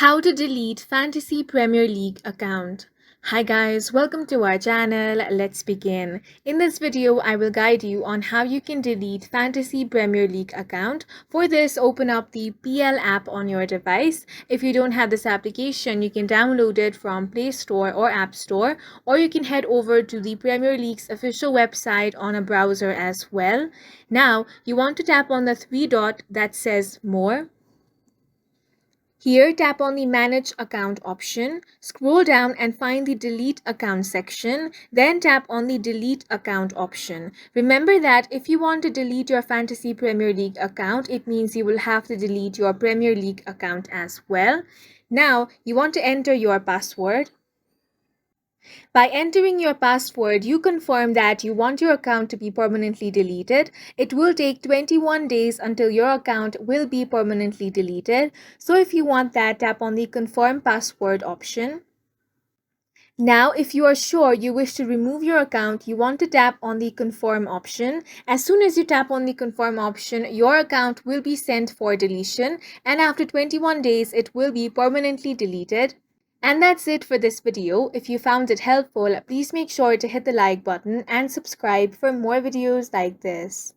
How to delete Fantasy Premier League account. Hi guys, welcome to our channel. Let's begin. In this video, I will guide you on how you can delete Fantasy Premier League account. For this, open up the PL app on your device. If you don't have this application, you can download it from Play Store or App Store, or you can head over to the Premier League's official website on a browser as well. Now, you want to tap on the three dot that says More. Here, tap on the Manage Account option, scroll down and find the Delete Account section, then tap on the Delete Account option. Remember that if you want to delete your Fantasy Premier League account, it means you will have to delete your Premier League account as well. Now, you want to enter your password. By entering your password, you confirm that you want your account to be permanently deleted. It will take 21 days until your account will be permanently deleted. So if you want that, tap on the Confirm Password option. Now, if you are sure you wish to remove your account, you want to tap on the Confirm option. As soon as you tap on the Confirm option, your account will be sent for deletion, and after 21 days, it will be permanently deleted. And that's it for this video. If you found it helpful, please make sure to hit the like button and subscribe for more videos like this.